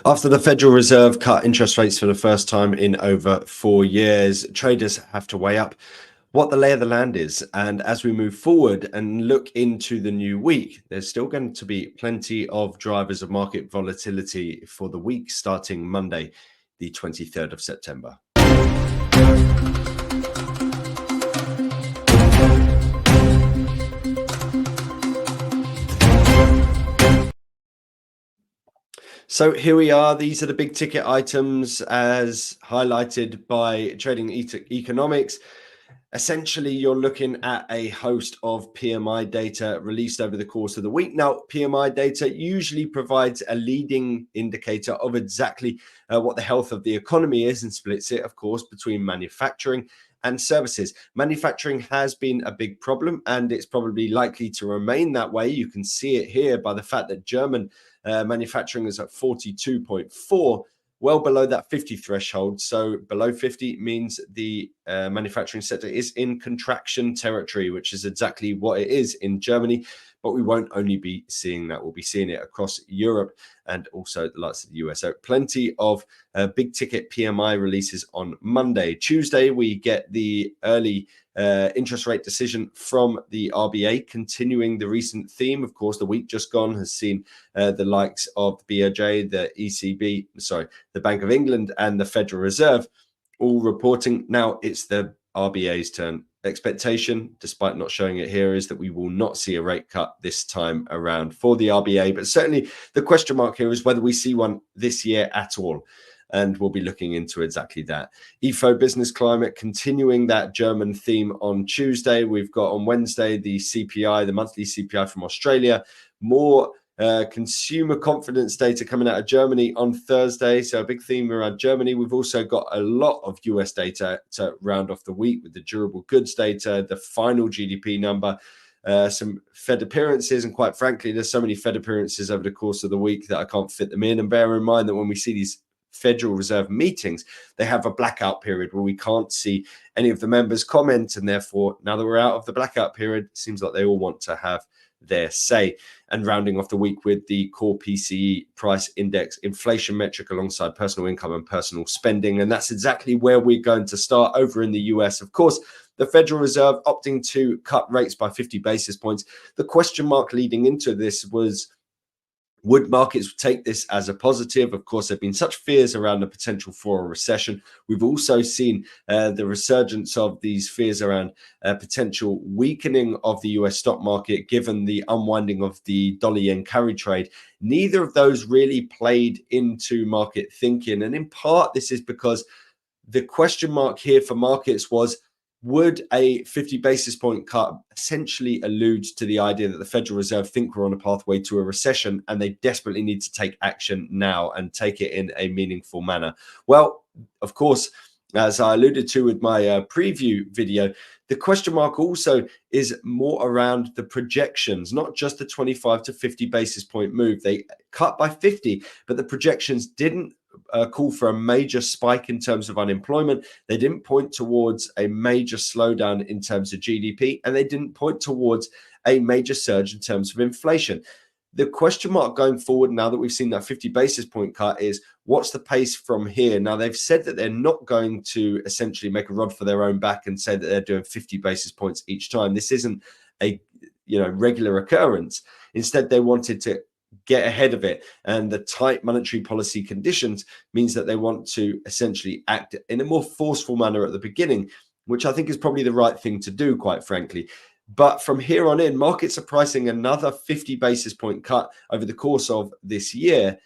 After the Federal Reserve cut interest rates for the first time in over 4 years, traders have to weigh up what the lay of the land is. And as we move forward and look into the new week, there's still going to be plenty of drivers of market volatility for the week starting Monday, the 23rd of September. So here we are. These are the big ticket items as highlighted by Trading Economics. Essentially, you're looking at a host of PMI data released over the course of the week. Now, PMI data usually provides a leading indicator of exactly what the health of the economy is and splits it, of course, between manufacturing and services. Manufacturing has been a big problem, and it's probably likely to remain that way. You can see it here by the fact that German manufacturing is at 42.4, well below that 50 threshold. So below 50 means the manufacturing sector is in contraction territory, which is exactly what it is in Germany. But we won't only be seeing that, we'll be seeing it across Europe and also the likes of the US. So plenty of big ticket PMI releases on Monday. Tuesday, we get the early interest rate decision from the RBA, continuing the recent theme. Of course, the week just gone has seen the likes of the BOJ, the ECB, the Bank of England and the Federal Reserve all reporting. Now it's the RBA's turn. Expectation, despite not showing it here, is that we will not see a rate cut this time around for the RBA. But certainly the question mark here is whether we see one this year at all. And we'll be looking into exactly that. IFO business climate, continuing that German theme on Tuesday. We've got on Wednesday the CPI, the monthly CPI from Australia. More consumer confidence data coming out of Germany on Thursday. So a big theme around Germany. We've also got a lot of US data to round off the week with the durable goods data, the final GDP number, some Fed appearances. And quite frankly, there's so many Fed appearances over the course of the week that I can't fit them in. And bear in mind that when we see these Federal Reserve meetings, they have a blackout period where we can't see any of the members comment. And therefore, now that we're out of the blackout period, it seems like they all want to have their say. And rounding off the week with the core PCE price index inflation metric alongside personal income and personal spending. And that's exactly where we're going to start over in the US. Of course, the Federal Reserve opting to cut rates by 50 basis points. The question mark leading into this was, would markets take this as a positive? Of course, there have been such fears around the potential for a recession. We've also seen the resurgence of these fears around potential weakening of the US stock market, given the unwinding of the dollar-yen carry trade. Neither of those really played into market thinking. And in part, this is because the question mark here for markets was, would a 50 basis point cut essentially allude to the idea that the Federal Reserve think we're on a pathway to a recession and they desperately need to take action now and take it in a meaningful manner? Well, of course, as I alluded to with my preview video, the question mark also is more around the projections, not just the 25 to 50 basis point move. They cut by 50, but the projections didn't call for a major spike in terms of unemployment. They didn't point towards a major slowdown in terms of GDP, and they didn't point towards a major surge in terms of inflation. The question mark going forward, now that we've seen that 50 basis point cut, is what's the pace from here? Now, they've said that they're not going to essentially make a rod for their own back and say that they're doing 50 basis points each time. This isn't a regular occurrence. Instead, they wanted to get ahead of it, and the tight monetary policy conditions means that they want to essentially act in a more forceful manner at the beginning, which I think is probably the right thing to do, quite frankly. But from here on in, markets are pricing another 50 basis point cut over the course of this year,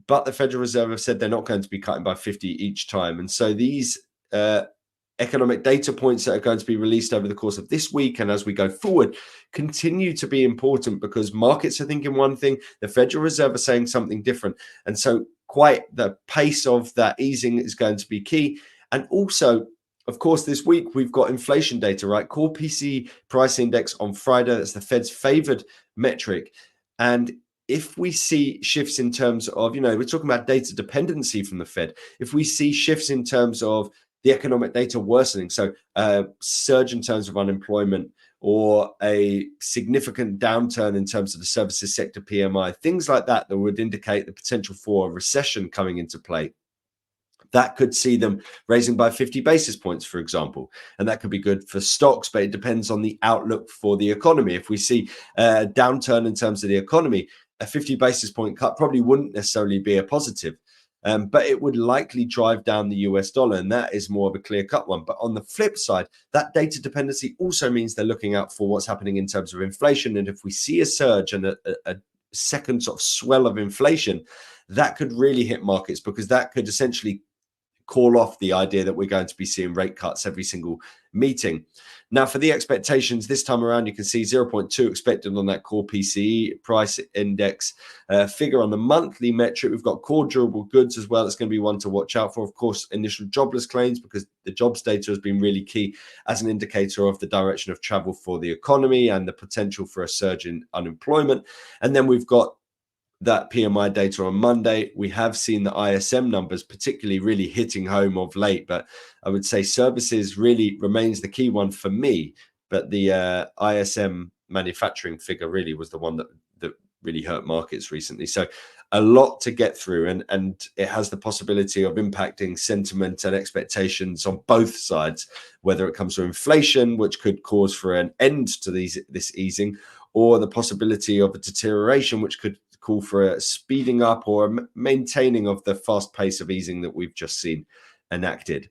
but the Federal Reserve have said they're not going to be cutting by 50 each time. And so these economic data points that are going to be released over the course of this week and as we go forward continue to be important, because markets are thinking one thing, the Federal Reserve are saying something different. And so quite the pace of that easing is going to be key. And also, of course, this week we've got inflation data, right? Core PCE price index on Friday. That's the Fed's favored metric. And if we see shifts in terms of, we're talking about data dependency from the Fed. If we see shifts in terms of the economic data worsening, so surge in terms of unemployment, or a significant downturn in terms of the services sector PMI, things like that that would indicate the potential for a recession coming into play. That could see them raising by 50 basis points, for example. And that could be good for stocks, but it depends on the outlook for the economy. If we see a downturn in terms of the economy, a 50 basis point cut probably wouldn't necessarily be a positive. But it would likely drive down the US dollar, and that is more of a clear-cut one. But on the flip side, that data dependency also means they're looking out for what's happening in terms of inflation. And if we see a surge and a second sort of swell of inflation, that could really hit markets, because that could essentially call off the idea that we're going to be seeing rate cuts every single meeting. Now, for the expectations this time around, you can see 0.2 expected on that core PCE price index figure on the monthly metric. We've got core durable goods as well. It's going to be one to watch out for. Of course, initial jobless claims, because the jobs data has been really key as an indicator of the direction of travel for the economy and the potential for a surge in unemployment. And then we've got that PMI data on Monday. We have seen the ISM numbers particularly really hitting home of late, but I would say services really remains the key one for me. But the ISM manufacturing figure really was the one that really hurt markets recently. So a lot to get through, and it has the possibility of impacting sentiment and expectations on both sides, whether it comes to inflation, which could cause for an end to this easing, or the possibility of a deterioration, which could call for a speeding up or maintaining of the fast pace of easing that we've just seen enacted.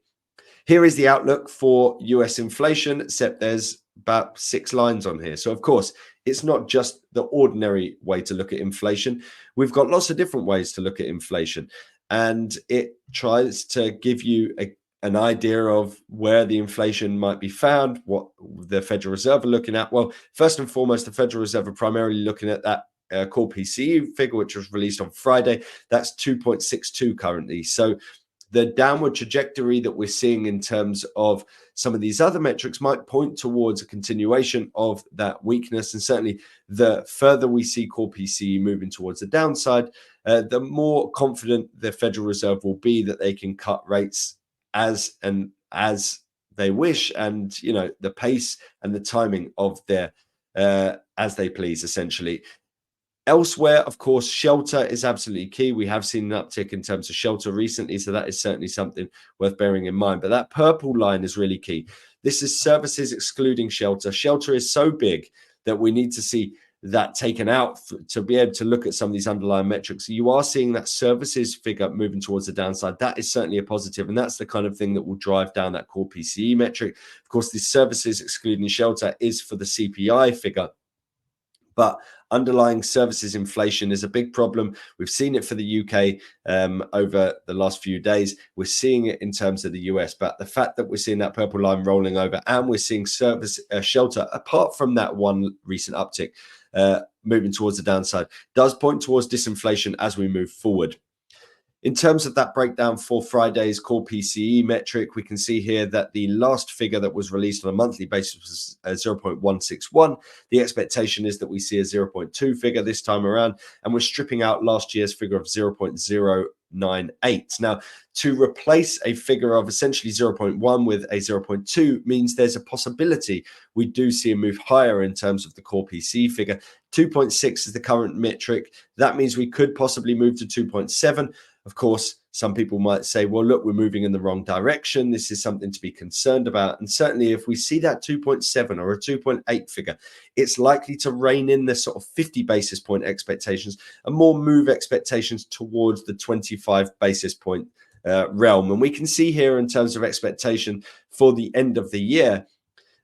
Here is the outlook for US inflation, except there's about 6 lines on here. So, of course, it's not just the ordinary way to look at inflation. We've got lots of different ways to look at inflation, and it tries to give you an idea of where the inflation might be found, what the Federal Reserve are looking at. Well, first and foremost, the Federal Reserve are primarily looking at that core PCE figure, which was released on Friday. That's 2.62 currently. So the downward trajectory that we're seeing in terms of some of these other metrics might point towards a continuation of that weakness. And certainly the further we see core PCE moving towards the downside, the more confident the Federal Reserve will be that they can cut rates as they wish, and the pace and the timing of their as they please, essentially. Elsewhere, of course, shelter is absolutely key. We have seen an uptick in terms of shelter recently, so that is certainly something worth bearing in mind. But that purple line is really key. This is services excluding shelter. Shelter is so big that we need to see that taken out to be able to look at some of these underlying metrics. You are seeing that services figure moving towards the downside. That is certainly a positive, and that's the kind of thing that will drive down that core PCE metric. Of course, the services excluding shelter is for the CPI figure, but underlying services inflation is a big problem. We've seen it for the UK over the last few days. We're seeing it in terms of the US, but the fact that we're seeing that purple line rolling over and we're seeing service shelter, apart from that one recent uptick, moving towards the downside, does point towards disinflation as we move forward. In terms of that breakdown for Friday's core PCE metric, we can see here that the last figure that was released on a monthly basis was 0.161. The expectation is that we see a 0.2 figure this time around, and we're stripping out last year's figure of 0.098. Now, to replace a figure of essentially 0.1 with a 0.2 means there's a possibility we do see a move higher in terms of the core PCE figure. 2.6 is the current metric. That means we could possibly move to 2.7. Of course, some people might say, well, look, we're moving in the wrong direction. This is something to be concerned about. And certainly if we see that 2.7 or a 2.8 figure, it's likely to rein in the sort of 50 basis point expectations and more move expectations towards the 25 basis point realm. And we can see here in terms of expectation for the end of the year,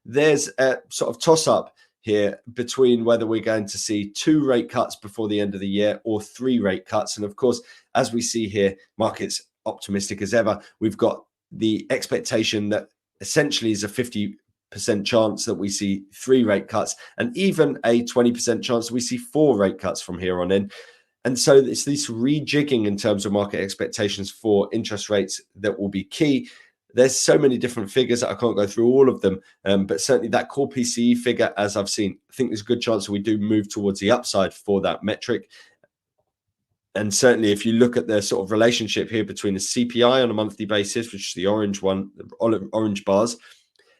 there's a sort of toss up here between whether we're going to see 2 rate cuts before the end of the year or 3 rate cuts. And of course, as we see here, markets optimistic as ever. We've got the expectation that essentially is a 50% chance that we see 3 rate cuts, and even a 20% chance that we see 4 rate cuts from here on in. And so it's this rejigging in terms of market expectations for interest rates that will be key. There's so many different figures that I can't go through all of them, but certainly that core PCE figure, as I've seen, I think there's a good chance that we do move towards the upside for that metric. And certainly if you look at the sort of relationship here between the CPI on a monthly basis, which is the orange one, the orange bars,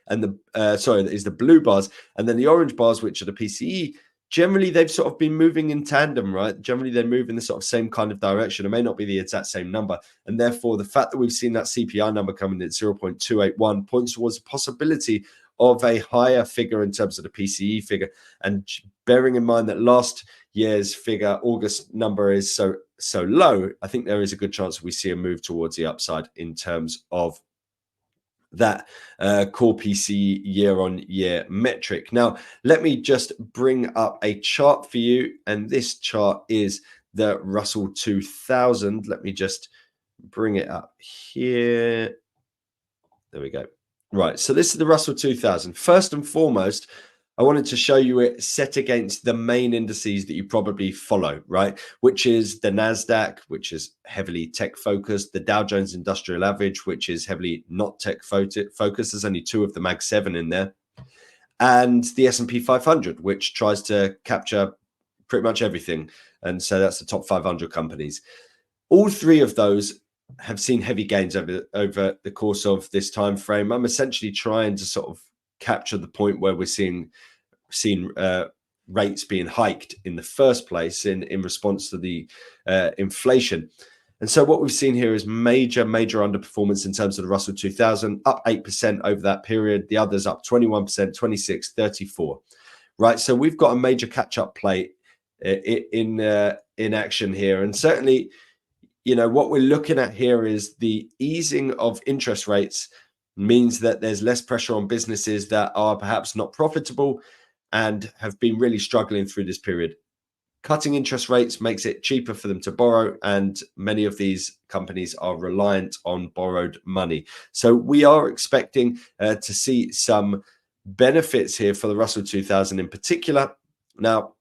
and the blue bars, and then the orange bars, which are the PCE. Generally, they've sort of been moving in tandem, right? Generally, they move in the sort of same kind of direction. It may not be the exact same number. And therefore, the fact that we've seen that CPI number coming in at 0.281 points towards the possibility of a higher figure in terms of the PCE figure. And bearing in mind that last year's figure, August number, is so low, I think there is a good chance we see a move towards the upside in terms of that core PCE year-on-year metric. Now, let me just bring up a chart for you, and this chart is the Russell 2000. Let me just bring it up here. There we go. Right, so this is the Russell 2000. First and foremost, I wanted to show you it set against the main indices that you probably follow, right? Which is the NASDAQ, which is heavily tech focused, the Dow Jones Industrial Average, which is heavily not tech focused. There's only two of the Mag 7 in there. And the S&P 500, which tries to capture pretty much everything. And so that's the top 500 companies. All three of those have seen heavy gains over the course of this time frame. I'm essentially trying to sort of capture the point where we're seeing rates being hiked in the first place in response to the inflation. And so what we've seen here is major underperformance in terms of the Russell 2000, up 8% over that period. The others up 21%, 26, 34. Right, so we've got a major catch-up play in action here, and certainly, you know, what we're looking at here is the easing of interest rates means that there's less pressure on businesses that are perhaps not profitable and have been really struggling through this period. Cutting interest rates makes it cheaper for them to borrow, and many of these companies are reliant on borrowed money. So we are expecting to see some benefits here for the Russell 2000 in particular. Now,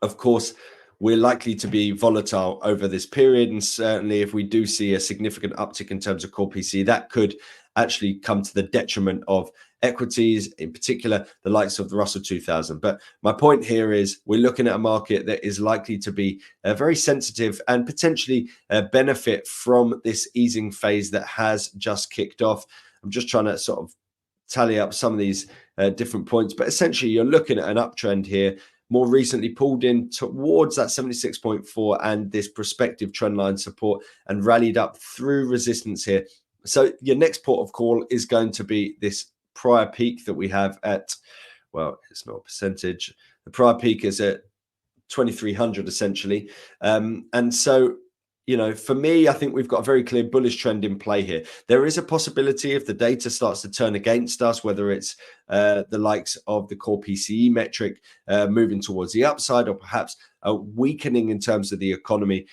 of course, we're likely to be volatile over this period, and certainly if we do see a significant uptick in terms of core PC, that could actually come to the detriment of equities, in particular the likes of the Russell 2000. But my point here is we're looking at a market that is likely to be very sensitive and potentially benefit from this easing phase that has just kicked off. I'm just trying to sort of tally up some of these different points, but essentially you're looking at an uptrend here, more recently pulled in towards that 76.4 and this prospective trendline support, and rallied up through resistance here. So your next port of call is going to be this prior peak that we have at, well, it's not a percentage. The prior peak is at 2,300 essentially. And so, you know, for me, I think we've got a very clear bullish trend in play here. There is a possibility if the data starts to turn against us, whether it's the likes of the core PCE metric moving towards the upside, or perhaps a weakening in terms of the economy,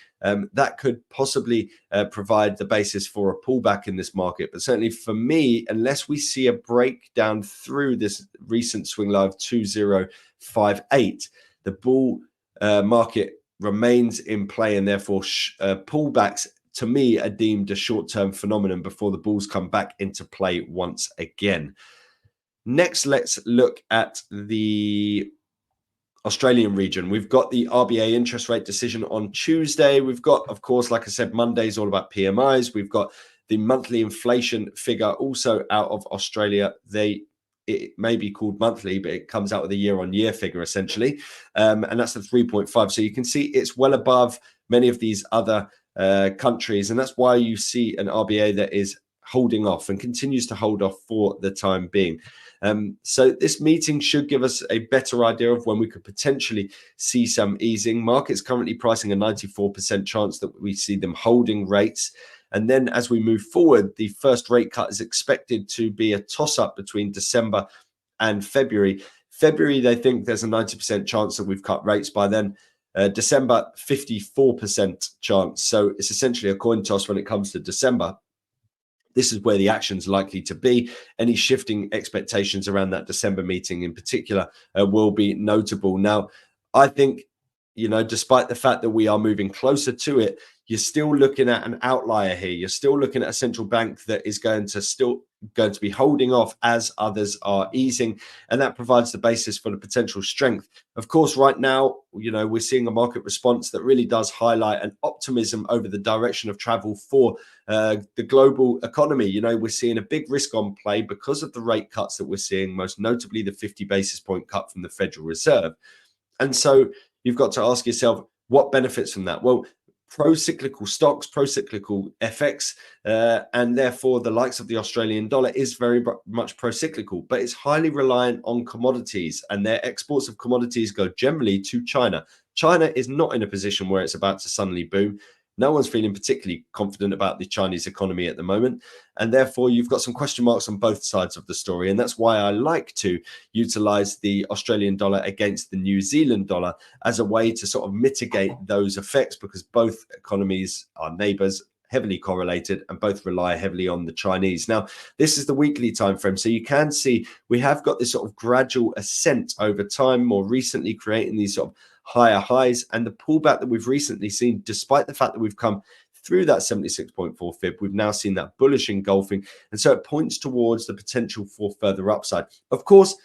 that could possibly provide the basis for a pullback in this market. But certainly for me, unless we see a breakdown through this recent swing low of 2058, the bull market remains in play, and therefore pullbacks to me are deemed a short-term phenomenon before the bulls come back into play once again. Next, let's look at the Australian region. We've got the RBA interest rate decision on Tuesday. We've got, of course, like I said, Monday's all about PMIs. We've got the monthly inflation figure also out of Australia. It may be called monthly, but it comes out with a year-on-year figure essentially, and that's the 3.5. So you can see it's well above many of these other countries, and that's why you see an RBA that is holding off and continues to hold off for the time being. So this meeting should give us a better idea of when we could potentially see some easing. Market's currently pricing a 94% chance that we see them holding rates. And then as we move forward, the first rate cut is expected to be a toss-up between December and February. February, they think there's a 90% chance that we've cut rates by then. December, 54% chance. So it's essentially a coin toss when it comes to December. This is where the action's likely to be. Any shifting expectations around that December meeting in particular will be notable. Now, I think, you know, despite the fact that we are moving closer to it, you're still looking at an outlier here. You're still looking at a central bank that is going to still going to be holding off as others are easing, and that provides the basis for the potential strength. Of course, right now, we're seeing a market response that really does highlight an optimism over the direction of travel for the global economy. We're seeing a big risk on play because of the rate cuts that we're seeing, most notably the 50 basis point cut from the Federal Reserve. And so you've got to ask yourself, what benefits from that? Well, pro-cyclical stocks, pro-cyclical FX, and therefore the likes of the Australian dollar is very much pro-cyclical, but it's highly reliant on commodities, and their exports of commodities go generally to China. China is not in a position where it's about to suddenly boom. No one's feeling particularly confident about the Chinese economy at the moment. And therefore, you've got some question marks on both sides of the story. And that's why I like to utilize the Australian dollar against the New Zealand dollar as a way to sort of mitigate those effects, because both economies are neighbors, heavily correlated, and both rely heavily on the Chinese. Now, this is the weekly time frame. So you can see we have got this sort of gradual ascent over time, more recently creating these sort of higher highs, and the pullback that we've recently seen, despite the fact that we've come through that 76.4 fib, we've now seen that bullish engulfing, and so it points towards the potential for further upside. Of course,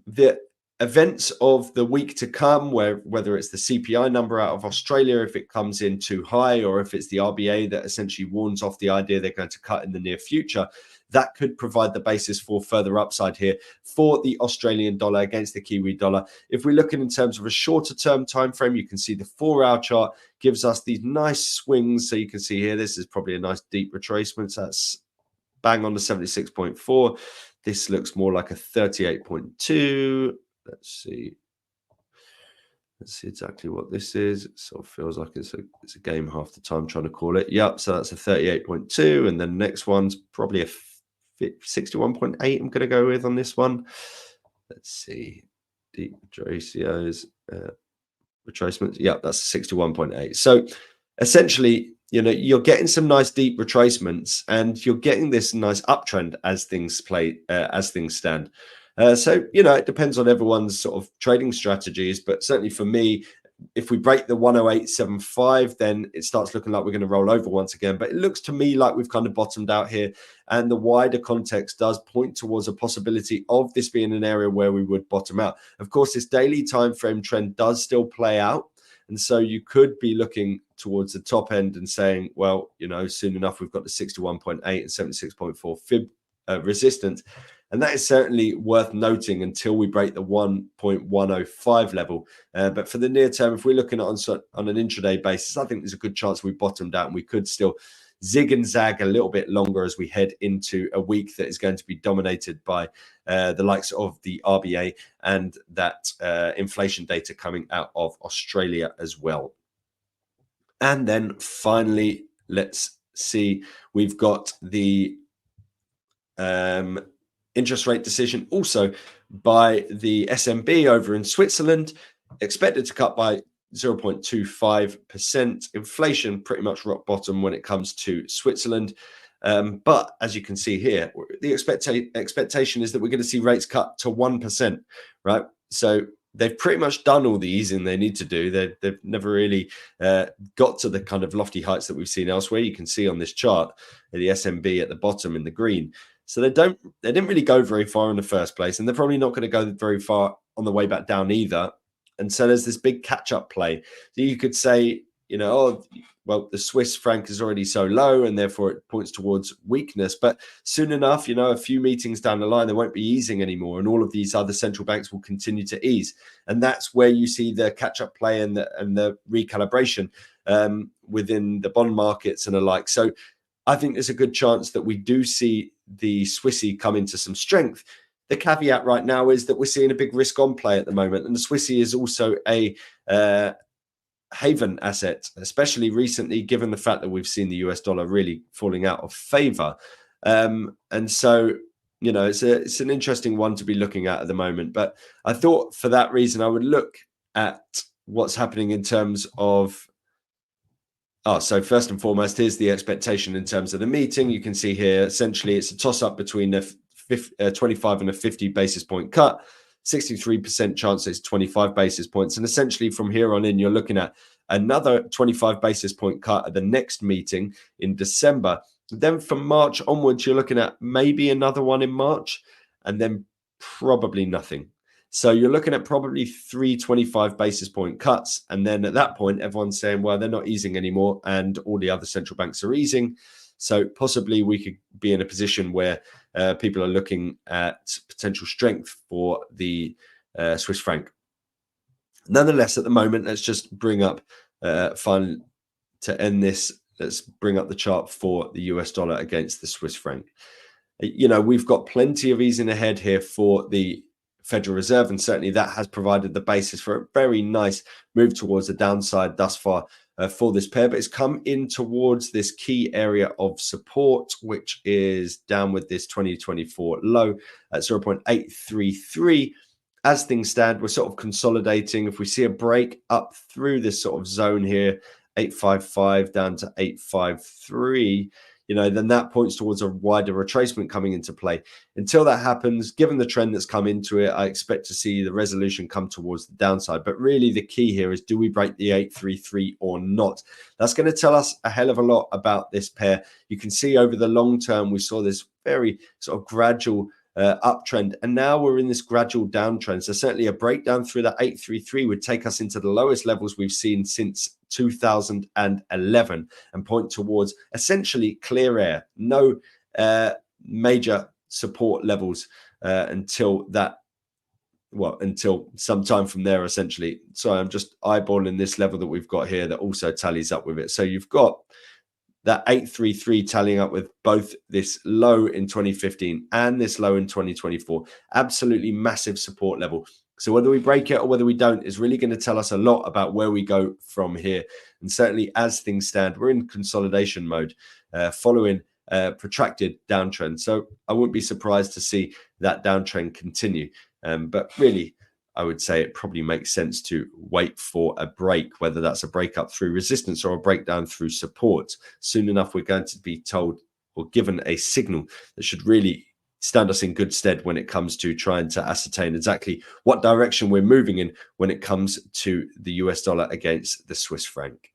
the events of the week to come, whether it's the CPI number out of Australia, if it comes in too high, or if it's the RBA that essentially warns off the idea they're going to cut in the near future, that could provide the basis for further upside here for the Australian dollar against the Kiwi dollar. If we're looking in terms of a shorter term time frame, you can see the 4-hour chart gives us these nice swings. So you can see here, this is probably a nice deep retracement. So that's bang on the 76.4. This looks more like a 38.2. Let's see exactly what this is. It sort of feels like it's a game half the time trying to call it. Yep, so that's a 38.2, and then the next one's probably a 61.8 I'm going to go with on this one. Let's see. Deep ratios, retracements. Yep, that's 61.8. So essentially, you're getting some nice deep retracements, and you're getting this nice uptrend as things stand. So, it depends on everyone's sort of trading strategies, but certainly for me, if we break the 108.75, then it starts looking like we're going to roll over once again. But it looks to me like we've kind of bottomed out here, and the wider context does point towards a possibility of this being an area where we would bottom out. Of course, this daily time frame trend does still play out, and so you could be looking towards the top end and saying, well, soon enough we've got the 61.8 and 76.4 fib resistance. And that is certainly worth noting until we break the 1.105 level. But for the near term, if we're looking at on an intraday basis, I think there's a good chance we bottomed out, and we could still zig and zag a little bit longer as we head into a week that is going to be dominated by the likes of the RBA and that inflation data coming out of Australia as well. And then finally, let's see, we've got the interest rate decision also by the SNB over in Switzerland, expected to cut by 0.25%. Inflation pretty much rock bottom when it comes to Switzerland. But as you can see here, the expectation is that we're going to see rates cut to 1%, right? So they've pretty much done all the easing they need to do. They've never really got to the kind of lofty heights that we've seen elsewhere. You can see on this chart, the SNB at the bottom in the green. So they didn't really go very far in the first place, and they're probably not going to go very far on the way back down either. And so there's this big catch-up play. So you could say, oh, well, the Swiss franc is already so low, and therefore it points towards weakness. But soon enough, a few meetings down the line, they won't be easing anymore, and all of these other central banks will continue to ease. And that's where you see the catch-up play and the recalibration within the bond markets and the like. So I think there's a good chance that we do see the Swissy come into some strength. The caveat right now is that we're seeing a big risk on play at the moment, and the Swissy is also a haven asset, especially recently, given the fact that we've seen the US dollar really falling out of favor. And so, it's an interesting one to be looking at the moment. But I thought for that reason, I would look at what's happening in terms of so first and foremost, here's the expectation in terms of the meeting. You can see here, essentially, it's a toss-up between a 25 and a 50 basis point cut. 63% chance it's 25 basis points. And essentially from here on in, you're looking at another 25 basis point cut at the next meeting in December. Then from March onwards, you're looking at maybe another one in March, and then probably nothing. So you're looking at probably 325 basis point cuts. And then at that point, everyone's saying, well, they're not easing anymore, and all the other central banks are easing. So possibly we could be in a position where people are looking at potential strength for the Swiss franc. Nonetheless, at the moment, let's just bring up to end this. Let's bring up the chart for the US dollar against the Swiss franc. You know, we've got plenty of easing ahead here for the Federal Reserve, and certainly that has provided the basis for a very nice move towards the downside thus far for this pair. But it's come in towards this key area of support, which is down with this 2024 low at 0.833. As things stand, we're sort of consolidating. If we see a break up through this sort of zone here, 855 down to 853, you know, then that points towards a wider retracement coming into play. Until that happens, given the trend that's come into it, I expect to see the resolution come towards the downside. But really the key here is, do we break the 833 or not? That's going to tell us a hell of a lot about this pair. You can see over the long term, we saw this very sort of gradual uptrend, and now we're in this gradual downtrend. So certainly a breakdown through that 833 would take us into the lowest levels we've seen since 2011 and point towards essentially clear air, no major support levels until some time from there, essentially. So I'm just eyeballing this level that we've got here that also tallies up with it. So you've got that 833 tallying up with both this low in 2015 and this low in 2024. Absolutely massive support level. So whether we break it or whether we don't is really going to tell us a lot about where we go from here. And certainly as things stand, we're in consolidation mode following protracted downtrend. So I wouldn't be surprised to see that downtrend continue. But really, I would say it probably makes sense to wait for a break, whether that's a break up through resistance or a breakdown through support. Soon enough, we're going to be told or given a signal that should really stand us in good stead when it comes to trying to ascertain exactly what direction we're moving in when it comes to the US dollar against the Swiss franc.